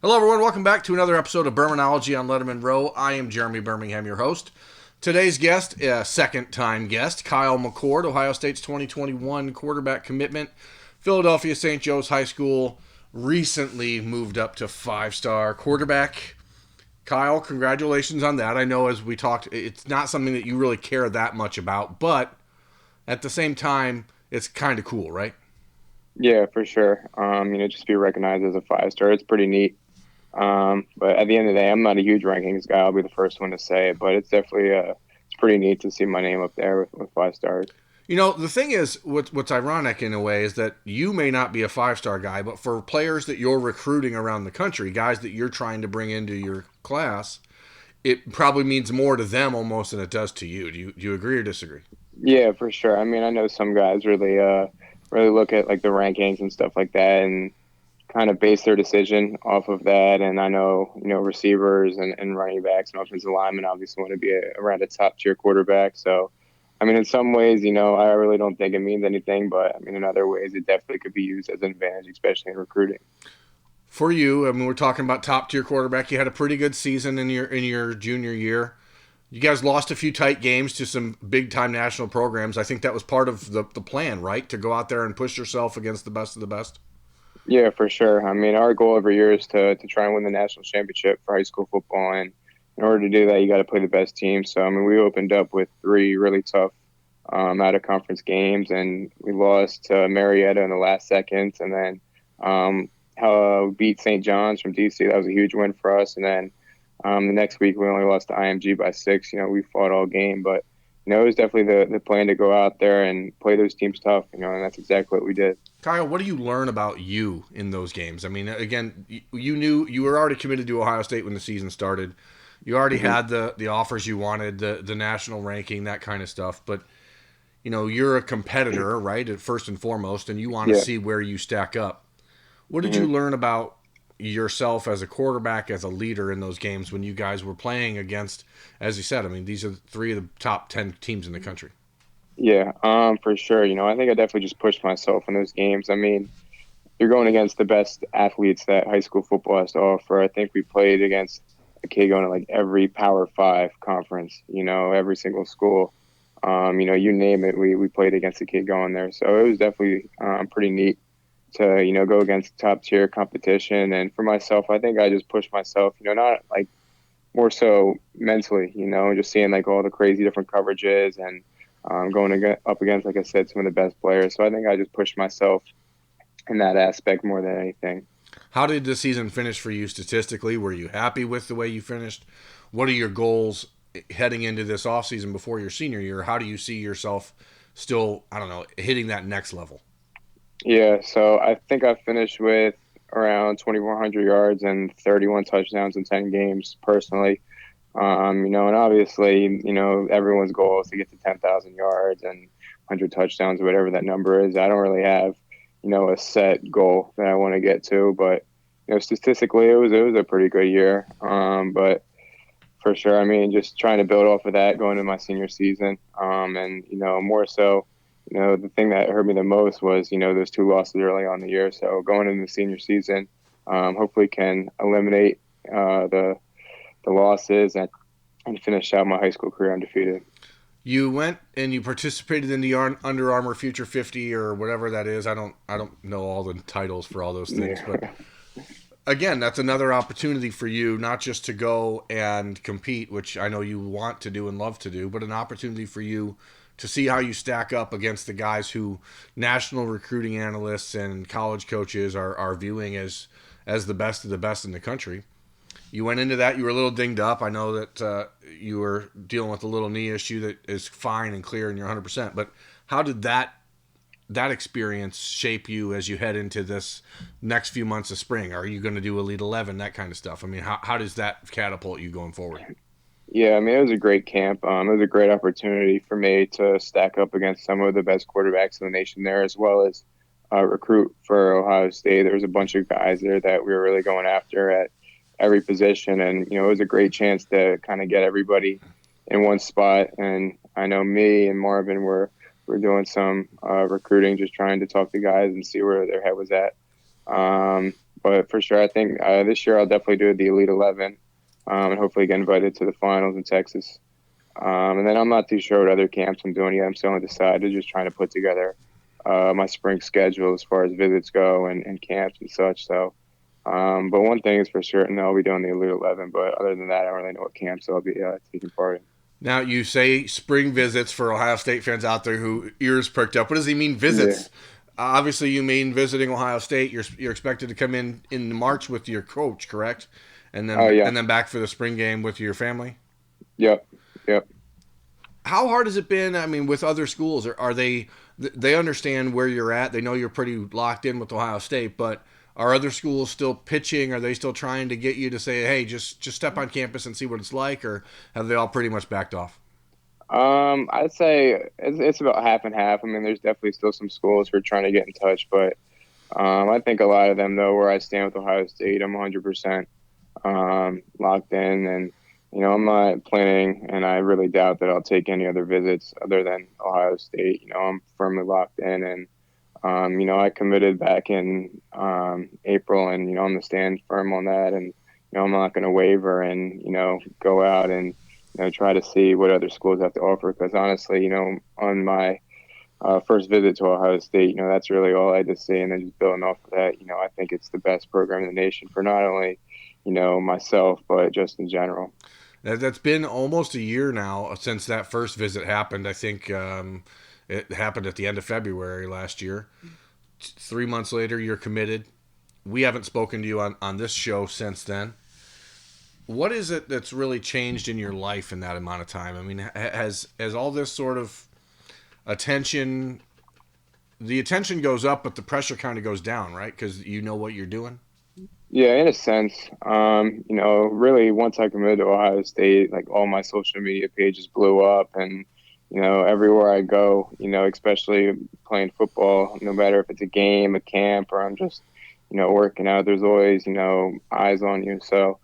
Hello, everyone. Welcome back to another episode of Bermanology on Lettermen Row. I am Jeremy Birmingham, your host. Today's guest, a second-time guest, Kyle McCord, Ohio State's 2021 quarterback commitment. Philadelphia St. Joe's High School recently moved up to five-star quarterback. Kyle, congratulations on that. I know as we talked, it's not something that you really care that much about, but at the same time, it's kind of cool, right? Yeah, for sure. Just be recognized as a five star. It's pretty neat. But at the end of the day, I'm not a huge rankings guy. I'll be the first one to say it, but it's definitely it's pretty neat to see my name up there with five stars. You know, the thing is, what's ironic in a way is that you may not be a five-star guy, but for players that you're recruiting around the country, guys that you're trying to bring into your class, it probably means more to them almost than it does to you. Do you agree or disagree? Yeah, for sure. I mean, I know some guys really look at like the rankings and stuff like that, and kind of base their decision off of that. And I know, receivers and running backs and offensive linemen obviously want to be around a top tier quarterback. So, I mean, in some ways, I really don't think it means anything, but I mean, in other ways, it definitely could be used as an advantage, especially in recruiting. For you, I mean, we're talking about top-tier quarterback. You had a pretty good season in your junior year. You guys lost a few tight games to some big-time national programs. I think that was part of the plan, right? To go out there and push yourself against the best of the best. Yeah, for sure. I mean, our goal every year is to try and win the national championship for high school football. And in order to do that, you got to play the best team. So, I mean, we opened up with three really tough out of conference games, and we lost to Marietta in the last seconds. And then we beat St. John's from DC. That was a huge win for us. And then the next week, we only lost to IMG by 6. We fought all game. But, it was definitely the plan to go out there and play those teams tough, and that's exactly what we did. Kyle, what do you learn about you in those games? I mean, again, you knew you were already committed to Ohio State when the season started. You already hmm had the offers you wanted, the national ranking, that kind of stuff. But you're a competitor, right? At first and foremost, and you want to Yeah. see where you stack up. What did you hmm learn about yourself as a quarterback, as a leader in those games when you guys were playing against, as you said, I mean, these are three of the top 10 teams in the country. Yeah, for sure. I think I definitely just pushed myself in those games. I mean, you're going against the best athletes that high school football has to offer. I think we played against a kid going to like every Power Five conference, every single school. You name it, we played against a kid going there. So it was definitely pretty neat to, go against top tier competition. And for myself, I think I just pushed myself, not like more so mentally, just seeing like all the crazy different coverages and up against, like I said, some of the best players. So I think I just pushed myself in that aspect more than anything. How did the season finish for you statistically? Were you happy with the way you finished? What are your goals heading into this offseason before your senior year? How do you see yourself still, I don't know, hitting that next level? Yeah, so I think I finished with around 2,400 yards and 31 touchdowns in 10 games personally. And obviously, everyone's goal is to get to 10,000 yards and 100 touchdowns, whatever that number is. I don't really have, a set goal that I want to get to, but statistically, it was a pretty good year. But for sure, I mean, just trying to build off of that going into my senior season, and more so, the thing that hurt me the most was those two losses early on in the year. So going into the senior season, hopefully can eliminate the losses and finish out my high school career undefeated. You went and you participated in the Under Armour Future 50 or whatever that is. I don't know all the titles for all those things, but Yeah. again, that's another opportunity for you not just to go and compete, which I know you want to do and love to do, but an opportunity for you to see how you stack up against the guys who national recruiting analysts and college coaches are viewing as the best of the best in the country. You went into that. You were a little dinged up. I know that you were dealing with a little knee issue that is fine and clear, and you're 100%. But how did that experience shape you as you head into this next few months of spring? Are you going to do Elite 11, that kind of stuff? I mean, how does that catapult you going forward? Yeah, I mean, it was a great camp. It was a great opportunity for me to stack up against some of the best quarterbacks in the nation there, as well as recruit for Ohio State. There was a bunch of guys there that we were really going after at every position, and it was a great chance to kind of get everybody in one spot. And I know me and Marvin were doing some recruiting, just trying to talk to guys and see where their head was at. But for sure, I think this year I'll definitely do the Elite 11, and hopefully get invited to the finals in Texas. And then I'm not too sure what other camps I'm doing yet. I'm still undecided, just trying to put together my spring schedule as far as visits go and camps and such. So, but one thing is for certain, I'll be doing the Elite 11. But other than that, I don't really know what camps I'll be taking part in. Now, you say spring visits for Ohio State fans out there who ears perked up. What does he mean, Yeah. visits? Obviously, you mean visiting Ohio State. You're expected to come in March with your coach, correct? Oh yeah. And then back for the spring game with your family. Yep. Yep. How hard has it been? I mean, with other schools, are they understand where you're at? They know you're pretty locked in with Ohio State, but are other schools still pitching? Are they still trying to get you to say, "Hey, just step on campus and see what it's like," or have they all pretty much backed off? I'd say it's about half and half. I mean, there's definitely still some schools who are trying to get in touch, but I think a lot of them know where I stand with Ohio State. I'm 100% locked in, and I'm not planning, and I really doubt that I'll take any other visits other than Ohio State. I'm firmly locked in, and I committed back in April, and I'm gonna stand firm on that, and I'm not going to waver, and go out and try to see what other schools have to offer. Because honestly, on my first visit to Ohio State, that's really all I had to see, and then just building off of that, I think it's the best program in the nation for not only myself, but just in general. That's been almost a year now since that first visit happened. I think it happened at the end of February last year. 3 months later, you're committed. We haven't spoken to you on this show since then. What is it that's really changed in your life in that amount of time? I mean, has all this sort of attention, the attention goes up, but the pressure kind of goes down, right? Because you know what you're doing. Yeah, in a sense, really once I committed to Ohio State, like all my social media pages blew up, and everywhere I go, especially playing football, no matter if it's a game, a camp, or I'm just working out, there's always eyes on you. So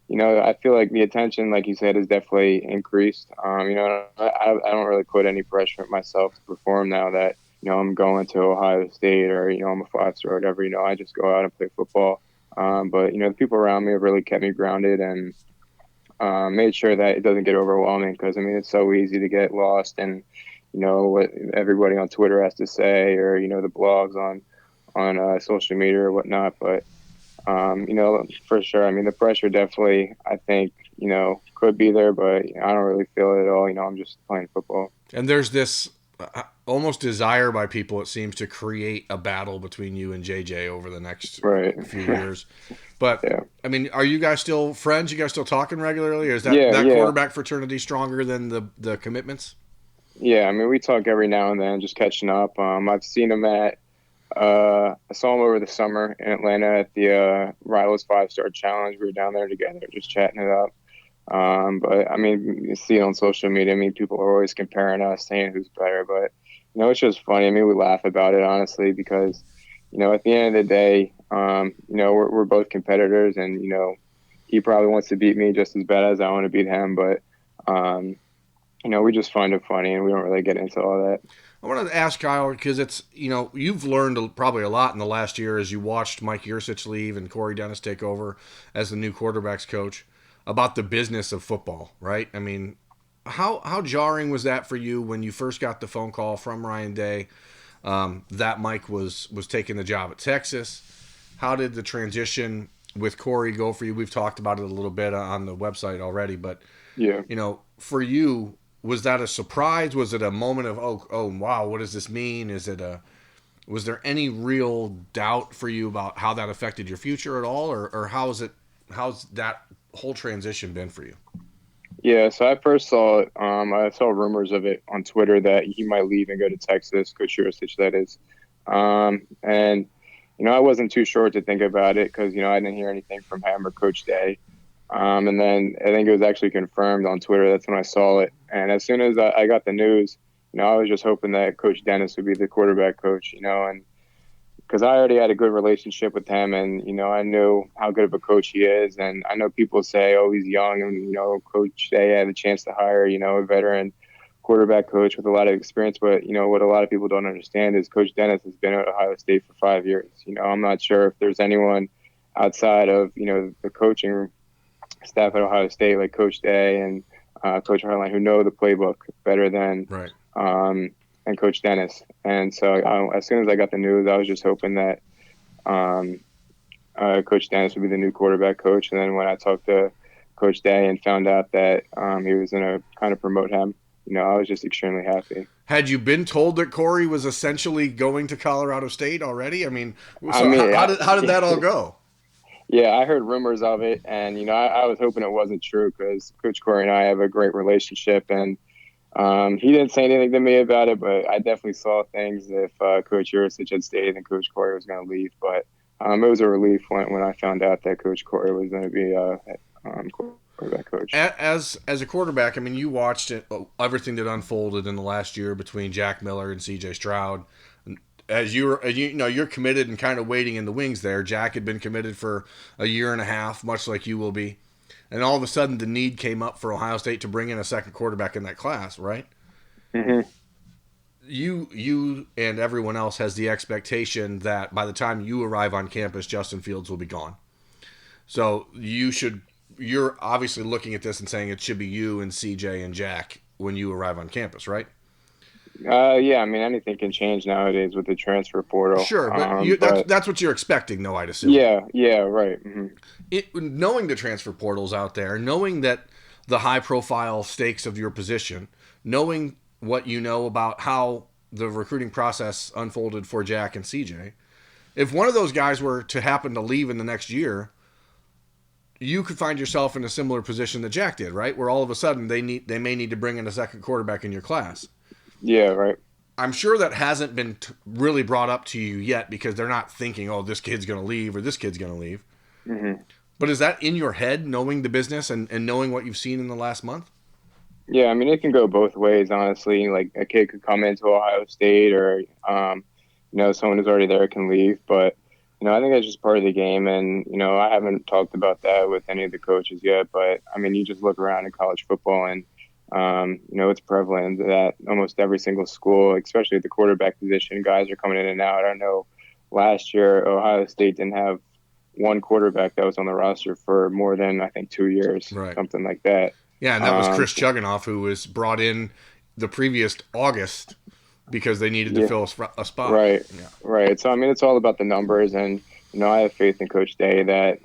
I feel like the attention, like you said, has definitely increased. I don't really put any pressure on myself to perform now that I'm going to Ohio State, or I'm a 5-star or whatever. I just go out and play football. But the people around me have really kept me grounded, and made sure that it doesn't get overwhelming, because I mean it's so easy to get lost in what everybody on Twitter has to say, or the blogs on social media or whatnot. But for sure, I mean the pressure definitely, I think could be there, but I don't really feel it at all. I'm just playing football. And there's this almost desire by people, it seems, to create a battle between you and JJ over the next Right. few years. But Yeah. I mean, are you guys still friends? You guys still talking regularly? Or is that Yeah. quarterback fraternity stronger than the commitments? Yeah. I mean, we talk every now and then, just catching up. I've seen him I saw him over the summer in Atlanta at the Rivals 5-Star Challenge. We were down there together, just chatting it up. But I mean, you see it on social media. I mean, people are always comparing us, saying who's better. But it's just funny. I mean, we laugh about it, honestly, because at the end of the day, we're both competitors, and he probably wants to beat me just as bad as I want to beat him. But we just find it funny, and we don't really get into all that. I wanted to ask Kyle, because it's, you've learned probably a lot in the last year as you watched Mike Yurcich leave and Corey Dennis take over as the new quarterbacks coach, about the business of football, right? I mean, how jarring was that for you when you first got the phone call from Ryan Day that Mike was taking the job at Texas? How did the transition with Corey go for you? We've talked about it a little bit on the website already, but Yeah. for you, was that a surprise? Was it a moment of oh wow, what does this mean? Was there any real doubt for you about how that affected your future at all, or how's that whole transition been for you? Yeah, so I first saw it. I saw rumors of it on Twitter that he might leave and go to Texas, Coach Yurcich, that is. And I wasn't too sure what to think about it, because I didn't hear anything from him or Coach Day. And then I think it was actually confirmed on Twitter. That's when I saw it. And as soon as I got the news, I was just hoping that Coach Dennis would be the quarterback coach, and because I already had a good relationship with him, and I knew how good of a coach he is. And I know people say, oh, he's young, and Coach Day had a chance to hire a veteran quarterback coach with a lot of experience. But what a lot of people don't understand is Coach Dennis has been at Ohio State for 5 years. I'm not sure if there's anyone outside of, the coaching staff at Ohio State, like Coach Day and Coach Hartline, who know the playbook better than Right. and Coach Dennis. And so as soon as I got the news, I was just hoping that Coach Dennis would be the new quarterback coach. And then when I talked to Coach Day and found out that he was going to kind of promote him, I was just extremely happy. Had you been told that Corey was essentially going to Colorado State already? I mean, how did that all go? Yeah, I heard rumors of it, and I was hoping it wasn't true because Coach Corey and I have a great relationship, and he didn't say anything to me about it, but I definitely saw things if Coach Yurcich had stayed and Coach Corey was going to leave. But it was a relief when I found out that Coach Corey was going to be quarterback coach. As a quarterback, I mean, you watched everything that unfolded in the last year between Jack Miller and C.J. Stroud. As you're committed and kind of waiting in the wings there. Jack had been committed for a year and a half, much like you will be. And all of a sudden, the need came up for Ohio State to bring in a second quarterback in that class, right? Mm-hmm. You and everyone else has the expectation that by the time you arrive on campus, Justin Fields will be gone. So you're obviously looking at this and saying it should be you and CJ and Jack when you arrive on campus, right? Yeah, I mean, anything can change nowadays with the transfer portal. Sure, but that's what you're expecting, though, I'd assume. Yeah, right. Mm-hmm. Knowing the transfer portal's out there, knowing that the high-profile stakes of your position, knowing what you know about how the recruiting process unfolded for Jack and CJ, if one of those guys were to happen to leave in the next year, you could find yourself in a similar position that Jack did, right? Where all of a sudden they may need to bring in a second quarterback in your class. Yeah, right. I'm sure that hasn't been really brought up to you yet because they're not thinking, oh, this kid's going to leave or this kid's going to leave. Mm-hmm. But is that in your head, knowing the business and knowing what you've seen in the last month? Yeah, I mean, it can go both ways, honestly. Like, a kid could come into Ohio State or, someone who's already there can leave. But, I think that's just part of the game. And, I haven't talked about that with any of the coaches yet. But, I mean, you just look around in college football and, it's prevalent that almost every single school, especially at the quarterback position, guys are coming in and out. I know last year Ohio State didn't have one quarterback that was on the roster for more than, I think, 2 years, right. Something like that. Yeah, and that was Chris Chuganoff, who was brought in the previous August because they needed to fill a spot. Right, yeah. Right. So, I mean, it's all about the numbers, and, I have faith in Coach Day that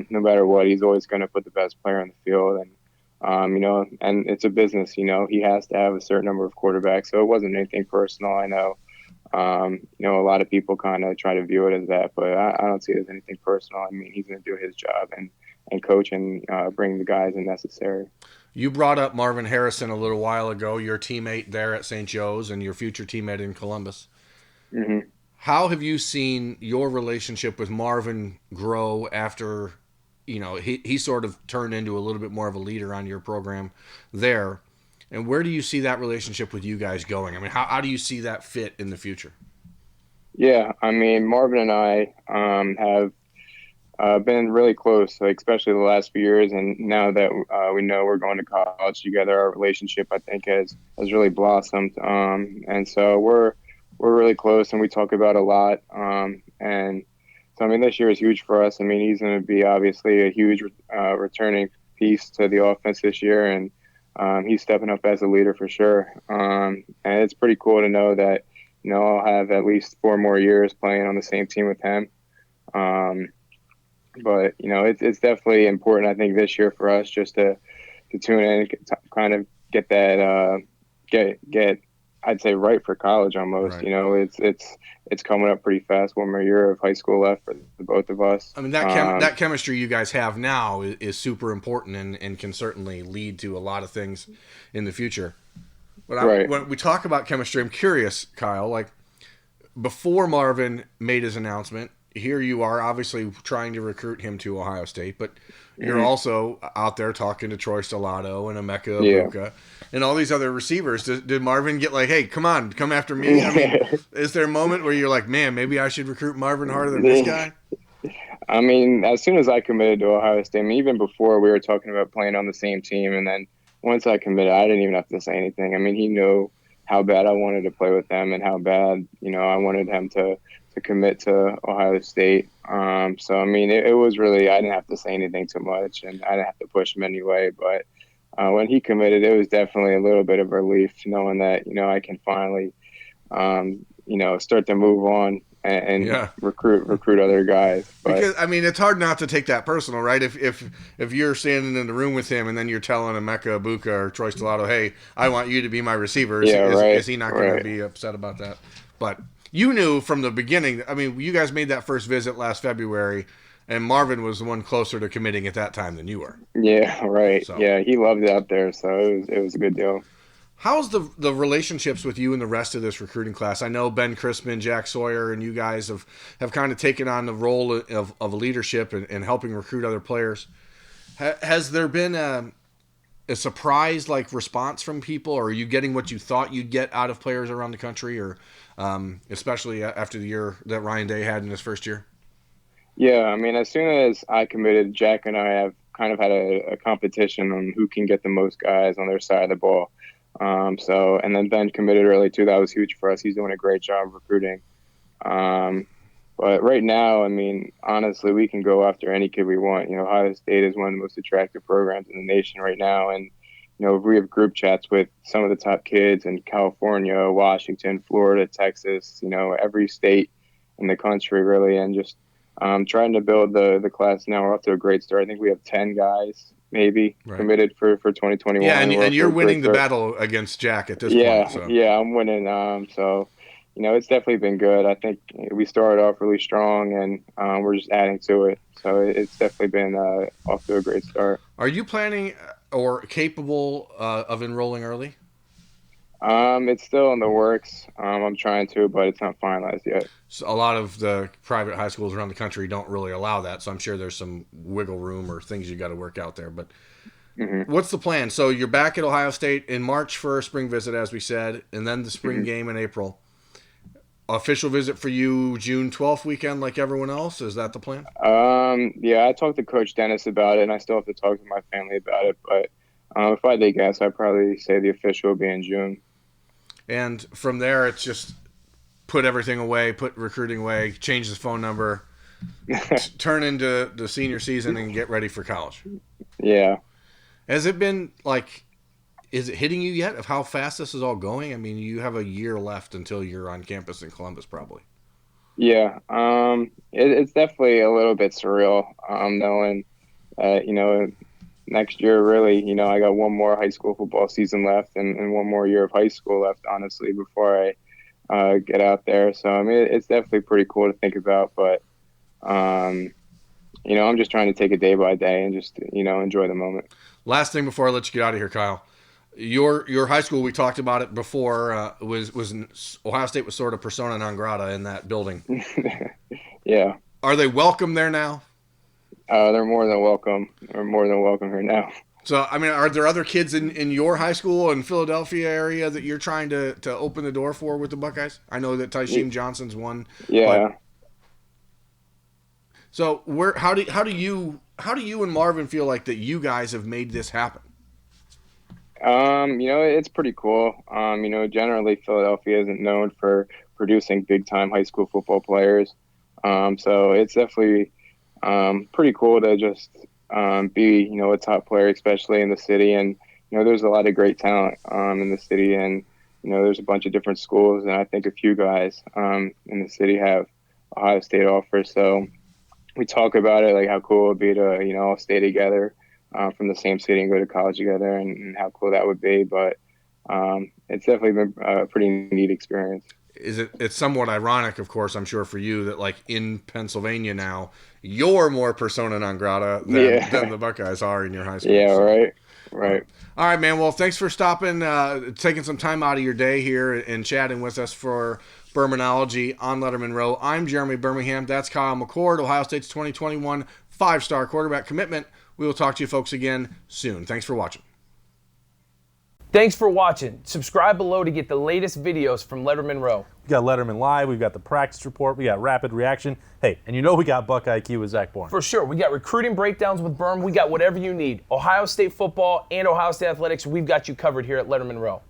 no matter what, he's always going to put the best player on the field, and and it's a business, he has to have a certain number of quarterbacks. So it wasn't anything personal. I know, a lot of people kind of try to view it as that, but I don't see it as anything personal. I mean, he's going to do his job and coach and bring the guys in necessary. You brought up Marvin Harrison a little while ago, your teammate there at St. Joe's and your future teammate in Columbus. Mm-hmm. How have you seen your relationship with Marvin grow after he sort of turned into a little bit more of a leader on your program there? And where do you see that relationship with you guys going? I mean, how do you see that fit in the future? Yeah, I mean, Marvin and I have been really close, like, especially the last few years. And now that we know we're going to college together, our relationship, I think, has really blossomed. And so we're really close, and we talk about a lot. And so, I mean, this year is huge for us. I mean, he's going to be obviously a huge returning piece to the offense this year, and he's stepping up as a leader for sure. And it's pretty cool to know that, I'll have at least 4 more years playing on the same team with him. But, it's definitely important, I think, this year for us just to tune in, kind of get that, get I'd say right for college almost. Right. It's coming up pretty fast. 1 more year of high school left for the both of us. I mean, that chemistry you guys have now is super important and can certainly lead to a lot of things in the future. But when we talk about chemistry, I'm curious, Kyle, like, before Marvin made his announcement, here you are obviously trying to recruit him to Ohio State, but you're also out there talking to Troy Stellato and Emeka Ibuka and all these other receivers. Did Marvin get like, hey, come after me? I mean, is there a moment where you're like, man, maybe I should recruit Marvin harder than this guy? I mean, as soon as I committed to Ohio State, I mean, even before we were talking about playing on the same team, and then once I committed, I didn't even have to say anything. I mean, he knew how bad I wanted to play with them and how bad, I wanted him to commit to Ohio State. So I mean, it was really, I didn't have to say anything too much, and I didn't have to push him anyway. But when he committed, it was definitely a little bit of relief knowing that I can finally start to move on and recruit other guys. But, because I mean, it's hard not to take that personal, right? If you're standing in the room with him and then you're telling Emeka Ibuka or Troy Stellato, hey, I want you to be my receiver, is he not going to be upset about that? But you knew from the beginning. I mean, you guys made that first visit last February, and Marvin was the one closer to committing at that time than you were. Yeah, right. So. Yeah, he loved it up there, so it was a good deal. How's the relationships with you and the rest of this recruiting class? I know Ben Chrisman, Jack Sawyer, and you guys have kind of taken on the role of leadership and helping recruit other players. Has there been a surprise response from people, or are you getting what you thought you'd get out of players around the country, or especially after the year that Ryan Day had in his first year? Yeah, I mean, as soon as I committed, Jack and I have kind of had a competition on who can get the most guys on their side of the ball. And then Ben committed early too. That was huge for us. He's doing a great job recruiting. But right now, I mean, honestly, we can go after any kid we want. Ohio State is one of the most attractive programs in the nation right now. And, we have group chats with some of the top kids in California, Washington, Florida, Texas, every state in the country really. And just trying to build the class now. We're off to a great start. I think we have 10 guys maybe committed for 2021. Yeah, and you're winning the battle against Jack at this point. So. Yeah, I'm winning. So, it's definitely been good. I think we started off really strong, and we're just adding to it. So it's definitely been off to a great start. Are you planning or capable of enrolling early? It's still in the works. I'm trying to, but it's not finalized yet. So a lot of the private high schools around the country don't really allow that, so I'm sure there's some wiggle room or things you got to work out there. But what's the plan? So you're back at Ohio State in March for a spring visit, as we said, and then the spring game in April. Official visit for you June 12th weekend like everyone else? Is that the plan? Yeah, I talked to Coach Dennis about it, and I still have to talk to my family about it. But if I did guess, I'd probably say the official will be in June. And from there, it's just put everything away, put recruiting away, change the phone number, turn into the senior season and get ready for college. Yeah. Has it been is it hitting you yet of how fast this is all going? I mean, you have a year left until you're on campus in Columbus probably. Yeah. It's definitely a little bit surreal knowing, next year, really, I got one more high school football season left and one more year of high school left, honestly, before I get out there. So, I mean, it's definitely pretty cool to think about. But, I'm just trying to take it day by day and just, enjoy the moment. Last thing before I let you get out of here, Kyle. Your high school, we talked about it before, was Ohio State was sort of persona non grata in that building. Yeah. Are they welcome there now? They're more than welcome. They're more than welcome here now. So, I mean, are there other kids in your high school in Philadelphia area that you're trying to open the door for with the Buckeyes? I know that Tysheem Johnson's one. Yeah. So, how do you and Marvin feel like that you guys have made this happen? It's pretty cool. Generally Philadelphia isn't known for producing big time high school football players. So it's definitely pretty cool to just be, a top player, especially in the city. And, there's a lot of great talent in the city. And, there's a bunch of different schools. And I think a few guys in the city have Ohio State offers. So we talk about it, like how cool it would be to, all stay together from the same city and go to college together and how cool that would be. But it's definitely been a pretty neat experience. It's somewhat ironic, of course, I'm sure for you that in Pennsylvania now, you're more persona non grata than the Buckeyes are in your high school. Yeah, so. Right. All right, man. Well, thanks for stopping, taking some time out of your day here and chatting with us for Bermanology on Lettermen Row. I'm Jeremy Birmingham. That's Kyle McCord, Ohio State's 2021 5-star quarterback commitment. We will talk to you folks again soon. Thanks for watching. Thanks for watching. Subscribe below to get the latest videos from Lettermen Row. We got Letterman Live, we've got the practice report, we got rapid reaction. Hey, and we got Buck IQ with Zach Bourne. For sure. We got recruiting breakdowns with Berm. We got whatever you need. Ohio State football and Ohio State athletics, we've got you covered here at Lettermen Row.